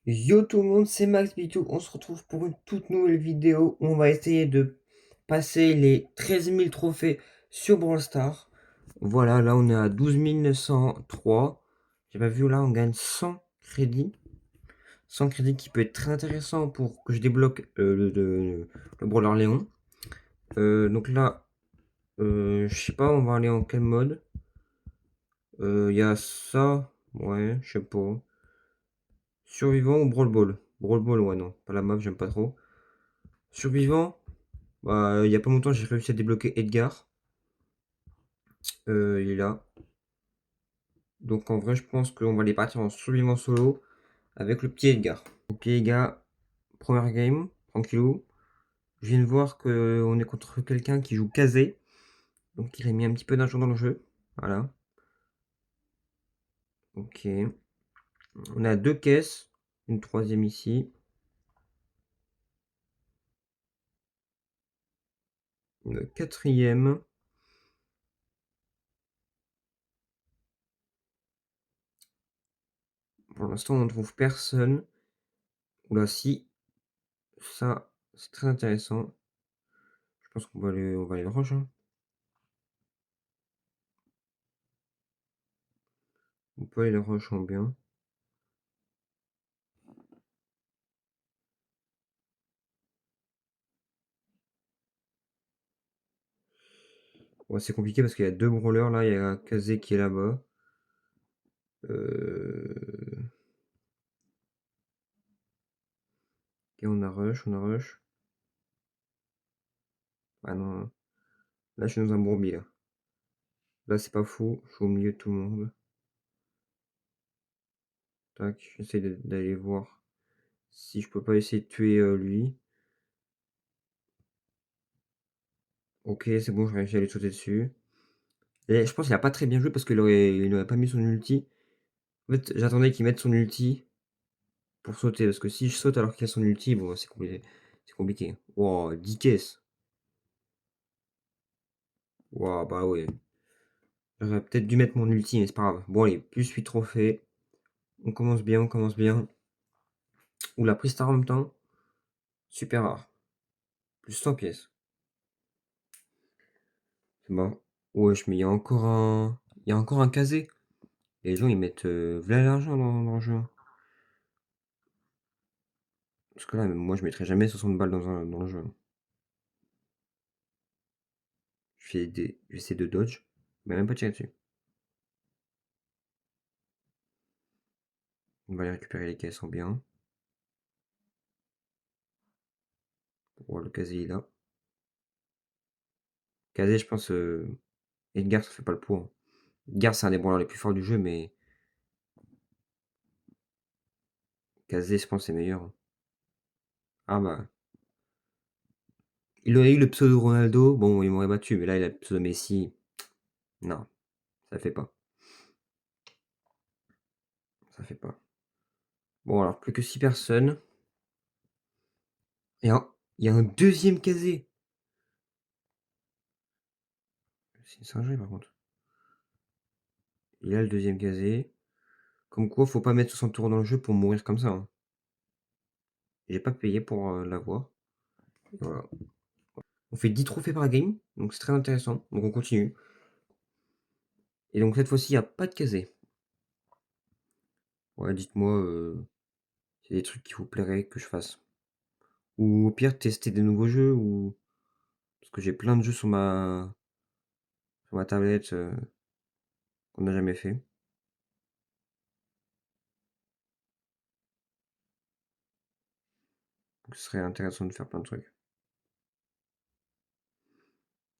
Yo tout le monde, c'est Max Bitou. On se retrouve pour une toute nouvelle vidéo où on va essayer de passer les 13 000 trophées sur Brawl Stars. Voilà, là on est à 12 903. J'ai pas vu, là on gagne 100 crédits. 100 crédits qui peut être très intéressant pour que je débloque le Brawler Léon. Donc là, je sais pas, on va aller en quel mode. Il y a ça, ouais, je sais pas. Survivant ou Brawl Ball? Brawl Ball, ouais, non, pas la map, j'aime pas trop. Survivant, bah, il y a pas longtemps, j'ai réussi à débloquer Edgar. Il est là. Donc en vrai, je pense qu'on va aller partir en survivant solo avec le petit Edgar. Ok les gars, première game, tranquillou. Je viens de voir qu'on est contre quelqu'un qui joue Kazé. Donc il a mis un petit peu d'argent dans le jeu. Voilà. Ok. On a deux caisses. Une troisième ici. Une quatrième. Pour l'instant, on ne trouve personne. Oula, si. Ça, c'est très intéressant. Je pense qu'on va aller le rush, hein. On peut aller le rush en bien. Ouais, c'est compliqué parce qu'il y a deux brawlers là, il y a Kazé qui est là-bas. Ok, on a rush, on a rush. Ah non, là je suis dans un bourbier là. Là c'est pas fou, je suis au milieu de tout le monde. Tac, j'essaie d'aller voir si je peux pas essayer de tuer lui. Ok, c'est bon, j'ai réussi à lui sauter dessus. Et je pense qu'il a pas très bien joué parce qu'il aurait pas mis son ulti. En fait, j'attendais qu'il mette son ulti pour sauter parce que si je saute alors qu'il a son ulti, bon, c'est compliqué. C'est compliqué. Wow, 10 caisses. Wow, bah ouais. J'aurais peut-être dû mettre mon ulti, mais c'est pas grave. Bon, allez, plus 8 trophées. On commence bien, on commence bien. Oula, prise star en même temps. Super rare. Plus 100 pièces. C'est bon. Wesh, mais il y a encore un. Il y a encore un casé. Et les gens, ils mettent v'là l'argent dans le jeu. Parce que là, même moi, je mettrais jamais 60 balles dans le jeu. J'essaie de dodge. Mais même pas tirer dessus. On va aller récupérer les caisses en bien. Oh, le casé, il est là. Casé, je pense. Edgar, ça fait pas le poids, hein. Edgar, c'est un des branleurs les plus forts du jeu, mais. Casé, je pense, c'est meilleur, hein. Ah bah. Il aurait eu le pseudo Ronaldo, bon, il m'aurait battu, mais là, il a le pseudo Messi. Non, ça fait pas. Ça fait pas. Bon, alors, plus que 6 personnes. Et il y a un deuxième casé. C'est une singerie, par contre. Il a le deuxième casé. Comme quoi, faut pas mettre 60 euros dans le jeu pour mourir comme ça, hein. J'ai pas payé pour l'avoir. Voilà. On fait 10 trophées par game, donc c'est très intéressant. Donc on continue. Et donc cette fois-ci, il n'y a pas de casé. Ouais, dites-moi, c'est des trucs qui vous plairaient que je fasse. Ou au pire, tester des nouveaux jeux, ou. Parce que j'ai plein de jeux sur ma tablette qu'on n'a jamais fait. Donc ce serait intéressant de faire plein de trucs.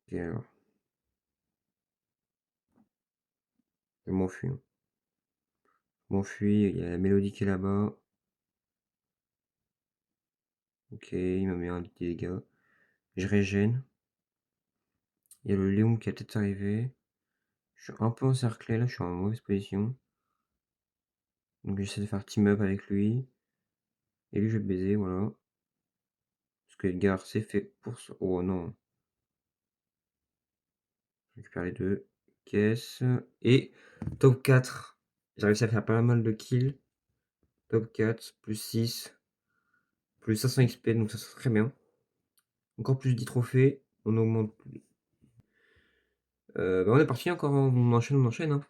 Et alors, je m'enfuis, hein. Je m'enfuis, il y a la mélodie qui est là-bas. Ok, il m'a mis un petit dégât. Je régène. Il y a le Léon qui est peut-être arrivé. Je suis un peu encerclé là, je suis en mauvaise position. Donc j'essaie de faire team up avec lui. Et lui je vais le baiser, voilà. Parce que Edgar c'est fait pour ça. Oh non. Je récupère les deux caisses. Et top 4. J'ai réussi à faire pas mal de kills. Top 4, plus 6, plus 500 XP, donc ça serait très bien. Encore plus 10 trophées, on augmente. On est parti encore, hein. On enchaîne. Hein.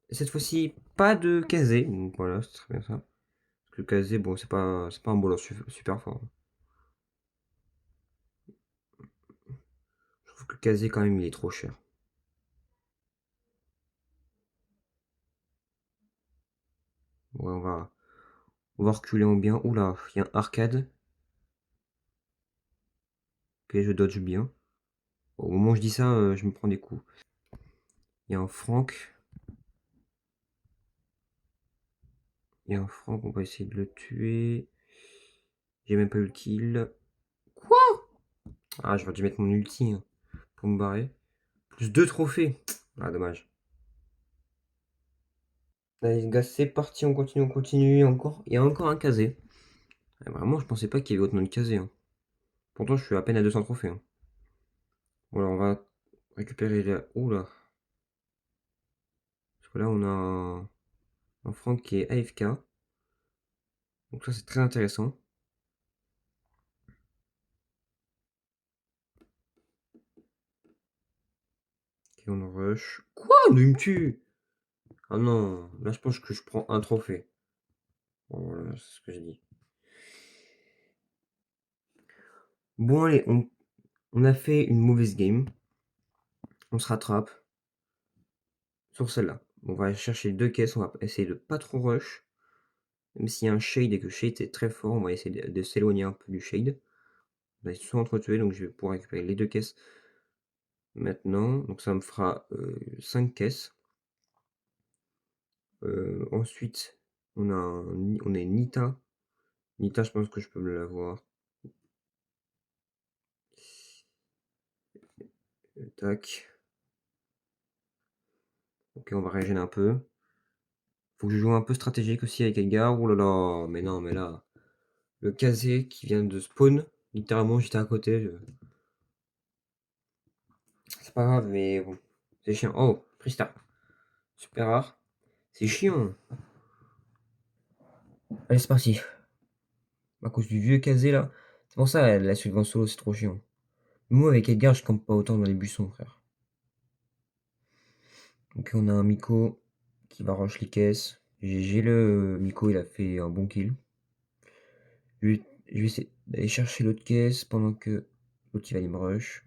Et cette fois-ci, pas de casé, donc voilà, c'est très bien ça. Parce que le casé, bon, c'est pas un brawler super fort. Je trouve que le casé, quand même, il est trop cher. Ouais, on va reculer en bien. Oula, il y a un arcade. Ok, je dodge bien. Au moment où je dis ça, je me prends des coups. Il y a un Franck. On va essayer de le tuer. J'ai même pas eu le kill. Quoi? Ah, j'aurais dû mettre mon ulti hein, pour me barrer. Plus 2 trophées. Ah, dommage. Allez, les gars, c'est parti, on continue. Il y a encore un casé. Ah, vraiment, je pensais pas qu'il y avait autant de casés. Hein. Pourtant, je suis à peine à 200 trophées. Hein. Bon, alors, on va récupérer la. Oula. Parce que là, on a un Franck qui est AFK. Donc, ça, c'est très intéressant. Ok, on rush. Quoi? Mais il me tue! Ah non, là, je pense que je prends un trophée. Voilà, c'est ce que j'ai dit. Bon, allez, on a fait une mauvaise game. On se rattrape sur celle-là. On va chercher 2 caisses. On va essayer de pas trop rush. Même s'il y a un shade et que shade est très fort, on va essayer de s'éloigner un peu du shade. On va se entretuer, donc je vais pouvoir récupérer les 2 caisses maintenant. Donc ça me fera 5 caisses. Ensuite, on a une Nita. Nita, je pense que je peux me l'avoir. Tac. Ok, on va régénérer un peu. Faut que je joue un peu stratégique aussi avec Edgar. Oh là là, mais non, mais là. Le casé qui vient de spawn. Littéralement, j'étais à côté. C'est pas grave, mais bon. C'est chiant. Oh, Pristar. Super rare. C'est chiant. Allez, c'est parti. À cause du vieux casé là. C'est pour ça, la suite en solo, c'est trop chiant. Moi, avec Edgar, je campe pas autant dans les buissons, frère. Ok, on a un Miko qui va rush les caisses. J'ai le Miko, il a fait un bon kill. Je vais essayer d'aller chercher l'autre caisse pendant que l'autre il va aller me rush.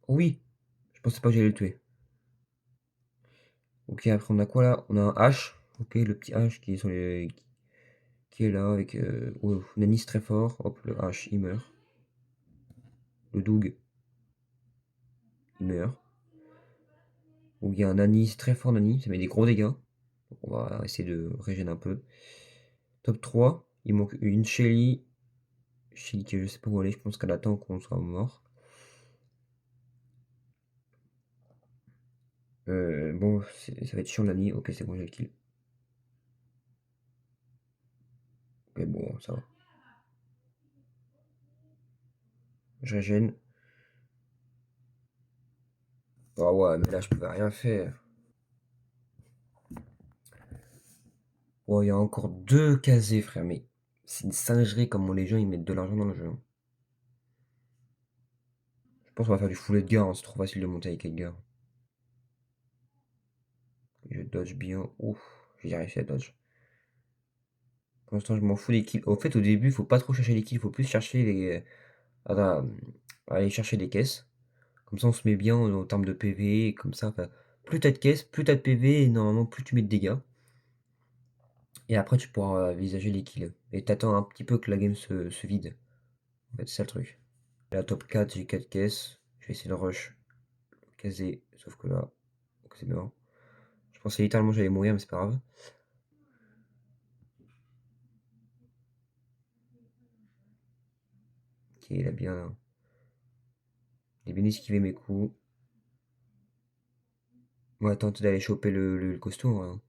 Oh oui, je pensais pas que j'allais le tuer. Ok, après on a quoi là? On a un H. Ok, le petit H qui est sur les. Qui est là avec. Oh, Nanis très fort. Hop, le H il meurt. Le Doug il meurt. Donc il y a un Nanis très fort Nanis, ça met des gros dégâts. Donc on va essayer de régénérer un peu. Top 3, il manque une Shelly. Shelly qui je sais pas où aller, je pense qu'elle attend qu'on soit mort. Bon, ça va être chiant Nani. Ok, c'est bon, j'ai le kill. Ok, bon, ça va. Je régène. Ah ouais, mais là, je peux rien faire. Oh, il y a encore 2 casés, frère, mais c'est une singerie comment les gens ils mettent de l'argent dans le jeu. Hein. Je pense qu'on va faire du full Edgar, hein, c'est trop facile de monter avec Edgar. Je dodge bien. Ouf, j'ai réussi à dodge. Pour l'instant, je m'en fous des kills. En fait, au début, faut pas trop chercher les kills, faut plus chercher les. Attends, aller chercher des caisses. Comme ça, on se met bien en termes de PV, et comme ça, enfin, plus t'as de caisses, plus t'as de PV, et normalement, plus tu mets de dégâts. Et après, tu pourras envisager les kills. Et t'attends un petit peu que la game se vide. En fait, c'est ça le truc. La top 4, j'ai 4 caisses. Je vais essayer de rush casé, sauf que là, ok, c'est mort. Je pensais littéralement que j'allais mourir, mais c'est pas grave. Ok, il a bien esquivé mes coups. On va tenter d'aller choper le costaud. Hein.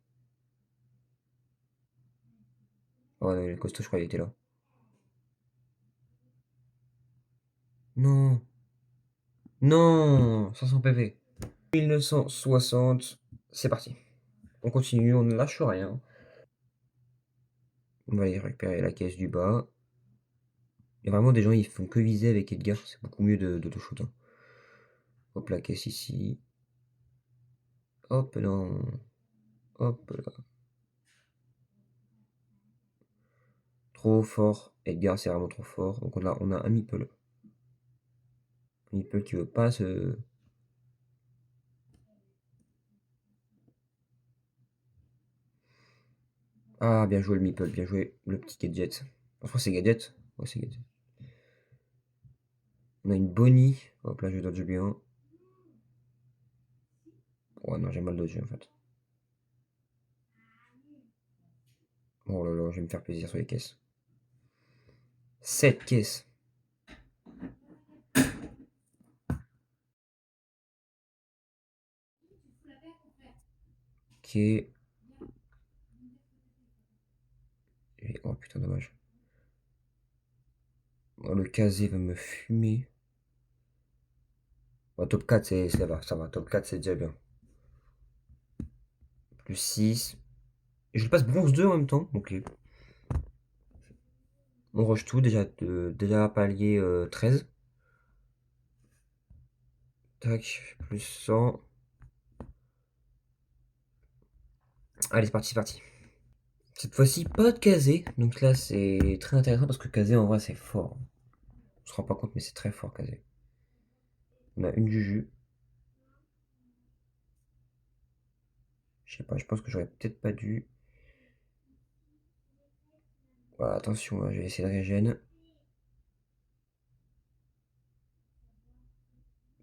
Oh non, le costaud, je crois qu'il était là. Non, non, 500 PV. 1960, c'est parti. On continue, on ne lâche rien. On va aller récupérer la caisse du bas. Il y a vraiment des gens, ils font que viser avec Edgar, c'est beaucoup mieux d'auto-shoot. Hein. Hop, la caisse ici. Hop, non. Hop là. Trop fort. Edgar, c'est vraiment trop fort. Donc on a un meeple. Un meeple qui veut pas se... Ah, bien joué le meeple, bien joué le petit gadget. Enfin, c'est gadget. Ouais, c'est gadget. On a une Bonnie. Hop là, je dodge bien. Ouais, non, j'ai mal dodgé en fait. Oh là là, je vais me faire plaisir sur les caisses. 7 caisses. Ok. Oh putain, dommage. Oh, le casé va me fumer. Oh, top 4, ça va, ça va. Top 4, c'est déjà bien. Plus 6. Et je le passe bronze 2 en même temps. Ok. On rush tout, déjà palier 13. Tac, plus 100. Allez, c'est parti. Cette fois-ci, pas de casé. Donc là, c'est très intéressant parce que casé, en vrai, c'est fort. On se rend pas compte, mais c'est très fort, casé. On a une juju. Je sais pas, je pense que j'aurais peut-être pas dû. Voilà, attention, hein, je vais essayer de régène.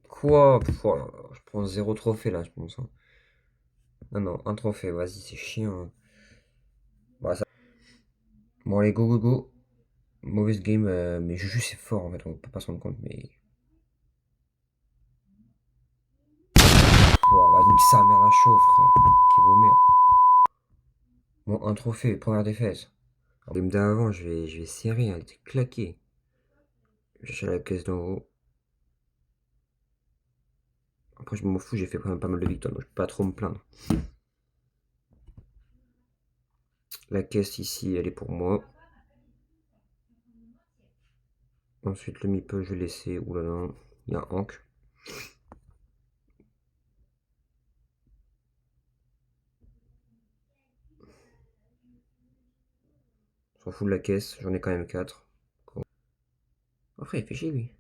Quoi? Oh là là, je prends 0 trophée là, je pense. Hein. Non, non, un trophée, vas-y, c'est chiant. Hein. Bon, allez, go, go, go. Mauvaise game, mais Juju c'est fort en fait, on peut pas se rendre compte, mais. Wow, bah, nique sa mère la chaud, frère. Qui vaut mieux. Bon, un trophée, première défaite. La game d'avant, je vais serrer, elle était claquée. J'achète la caisse d'en haut. Après, je m'en fous, j'ai fait quand même pas mal de victoires, donc je peux pas trop me plaindre. La caisse ici, elle est pour moi. Ensuite, le meeple, je vais laisser. Oulala, il y a Hank. On s'en fout de la caisse, j'en ai quand même 4. Après, il fait chier lui.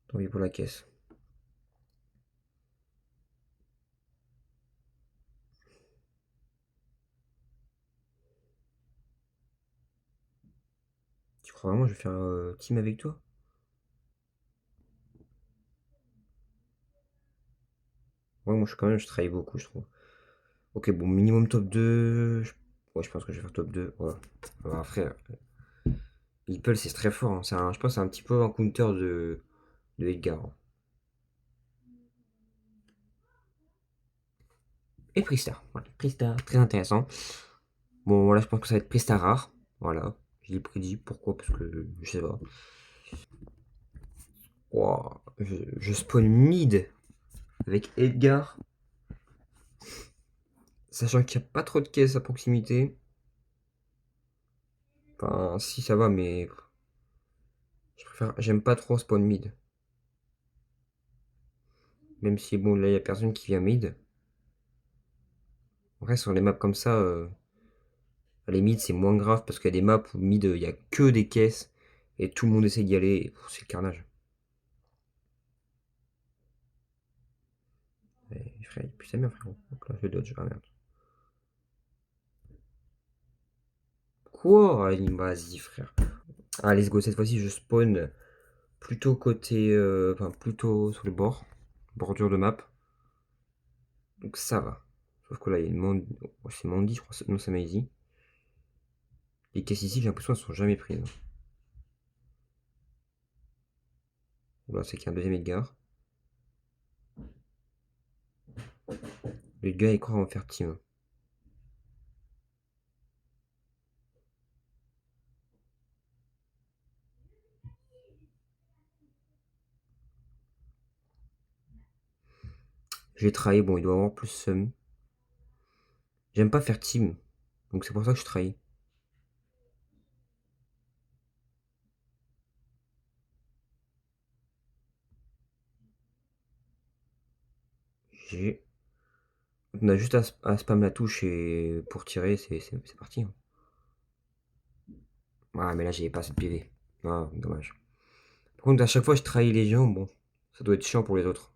Tant pis pour la caisse. Tu crois vraiment que je vais faire team avec toi? Ouais, moi je travaille beaucoup, je trouve. Ok, bon, minimum top 2. Ouais, je pense que je vais faire top 2. Voilà. Alors, frère, Beeple c'est très fort. Hein. Je pense que c'est un petit peu un counter de Edgar. Hein. Et Pristar. Voilà, Pristar, très intéressant. Bon, voilà, je pense que ça va être Pristar rare. Voilà. Je l'ai prédit. Pourquoi? Parce que je sais pas. Wow. Je spawn mid avec Edgar. Sachant qu'il n'y a pas trop de caisses à proximité. Enfin, si ça va, mais j'aime pas trop spawn mid. Même si, bon, là, il n'y a personne qui vient mid. En vrai, sur les maps comme ça, les mid, c'est moins grave parce qu'il y a des maps où mid, il n'y a que des caisses et tout le monde essaie d'y aller. C'est le carnage. Et, frère, puis c'est bien, frérot. Donc là, je dodge. Ah merde. Quoi? Allez, vas-y, frère. Ah, let's go. Cette fois-ci, je spawn plutôt côté. Enfin, plutôt sur le bord. Bordure de map. Donc ça va. Sauf que là, il y a une Mandy. Oh, c'est Mandy, je crois. Non, c'est Maisie. Les caisses ici, j'ai l'impression qu'elles sont jamais prises. Là, c'est qu'il y a un deuxième Edgar. Le gars, il croit en faire team. J'ai trahi, bon, il doit avoir plus seum. J'aime pas faire team, donc c'est pour ça que je trahis. J'ai... On a juste à spam la touche et pour tirer, c'est parti, hein. Ah, mais là, j'avais pas assez de PV. Ah, dommage. Par contre, à chaque fois, je trahis les gens, bon, ça doit être chiant pour les autres.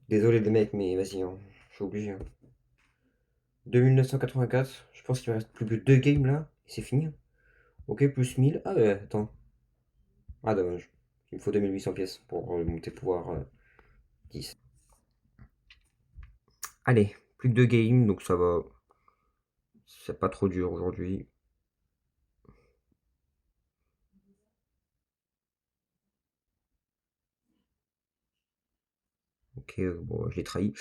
Désolé les mecs, mais vas-y, hein, je suis obligé, hein. 2984, je pense qu'il me reste plus que 2 games là, et c'est fini, hein. Ok, plus 1000. Ah ouais, attends. Ah, dommage. Il me faut 2800 pièces pour monter pouvoir 10. Allez, plus que 2 games, donc ça va. C'est pas trop dur aujourd'hui. Ok, bon, je l'ai trahi.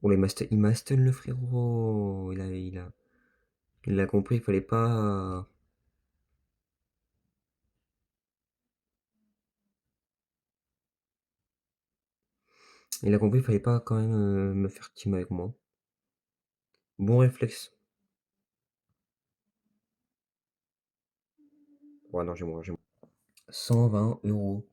Oh, il m'a stun le frérot. Il a compris, il fallait pas. Il a compris, il fallait pas quand même me faire team avec moi. Bon réflexe. Ouais, non, j'ai moins, j'ai moins. 120 €.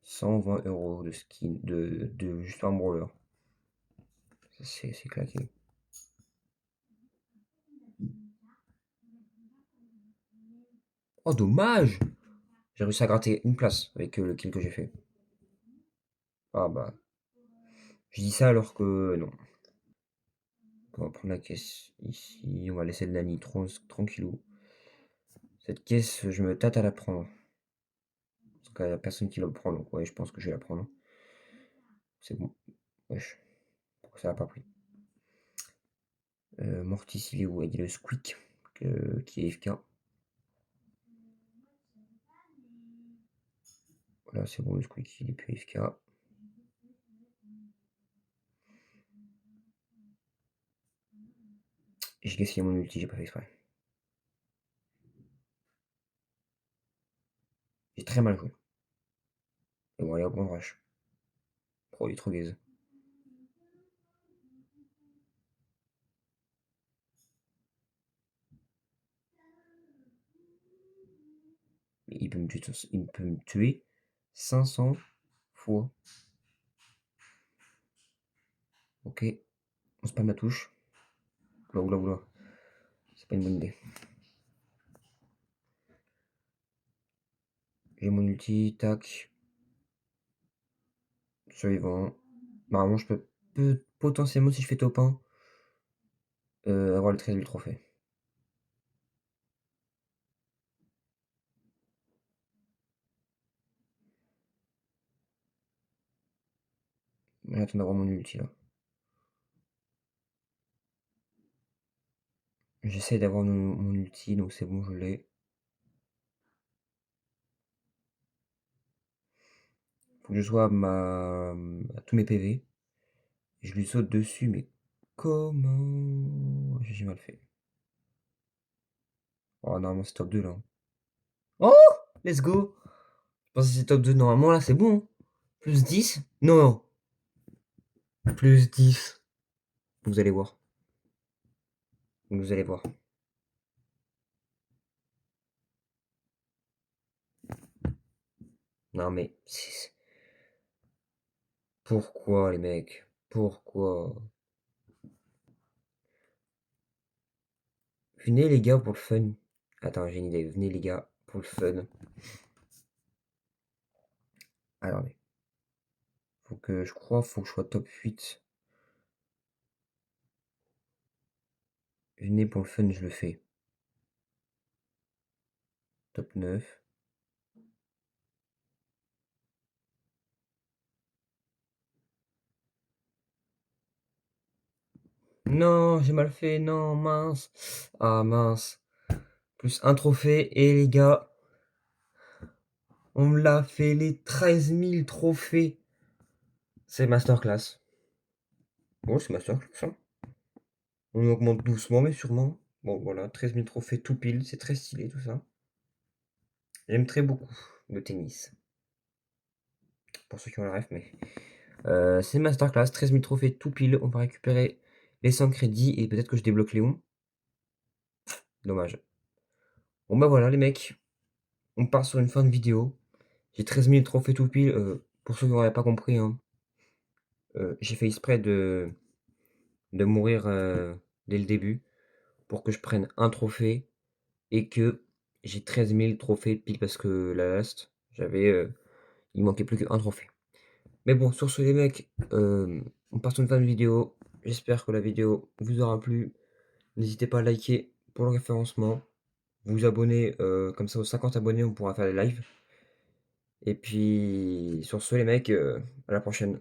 120 € de skin, de juste un brawler. C'est claqué. Oh, dommage! J'ai réussi à gratter une place avec le kill que j'ai fait. Ah bah, je dis ça alors que non. On va prendre la caisse ici, on va laisser de la nitro tranquillou. Cette caisse, je me tâte à la prendre. Parce qu'il n'y a personne qui la prend, donc ouais, je pense que je vais la prendre. C'est bon. Wesh. Pourquoi ça n'a pas pris? Mortis, il est où? Il est le Squeak qui est FK. Voilà, c'est bon, le Squeak, il est plus FK. J'ai gaspillé mon ulti, j'ai pas fait exprès. J'ai très mal joué. Et bon, allez, hop, on rush. Oh, il est trop gaze. Il peut me tuer 500 fois. Ok, on spam la touche. Oula, oula, oula. C'est pas une bonne idée. J'ai mon ulti, tac. Survivant. Normalement, je peux potentiellement, si je fais top 1, avoir le 13 000 trophées. Mais j'attends d'avoir mon ulti là. J'essaie d'avoir mon ulti, donc c'est bon, je l'ai. Faut que je sois à tous mes PV. Je lui saute dessus, mais comment? J'ai mal fait. Oh, normalement, c'est top 2 là. Oh! Let's go! Je pense que c'est top 2. Normalement, là, c'est bon, hein. Plus 10? Non, non. Plus 10. Vous allez voir. Vous allez voir. Non, mais. Pourquoi, les mecs? Pourquoi? Venez, les gars, pour le fun. Attends, j'ai une idée. Venez, les gars, pour le fun. Attendez. Faut que je sois top 8. Venez pour le fun, je le fais. Top 9. Non, j'ai mal fait, non, mince. Ah, mince. Plus un trophée, et les gars, on me l'a fait les 13 000 trophées. C'est masterclass. Bon, c'est masterclass, hein. On augmente doucement, mais sûrement. Bon, voilà, 13 000 trophées tout pile, c'est très stylé tout ça. J'aime très beaucoup. de tennis. Pour ceux qui ont la ref, mais... c'est une masterclass, 13 000 trophées tout pile. On va récupérer les 100 crédits et peut-être que je débloque Léon. Dommage. Bon bah voilà les mecs, on part sur une fin de vidéo. J'ai 13 000 trophées tout pile. Pour ceux qui n'auraient pas compris, hein, j'ai fait exprès de mourir dès le début pour que je prenne un trophée et que j'ai 13 000 trophées pile parce que la last, il manquait plus qu'un trophée. Mais bon, sur ce les mecs, on part sur une fin de vidéo. J'espère que la vidéo vous aura plu. N'hésitez pas à liker pour le référencement. Vous abonner, comme ça aux 50 abonnés, on pourra faire des lives. Et puis sur ce les mecs, à la prochaine.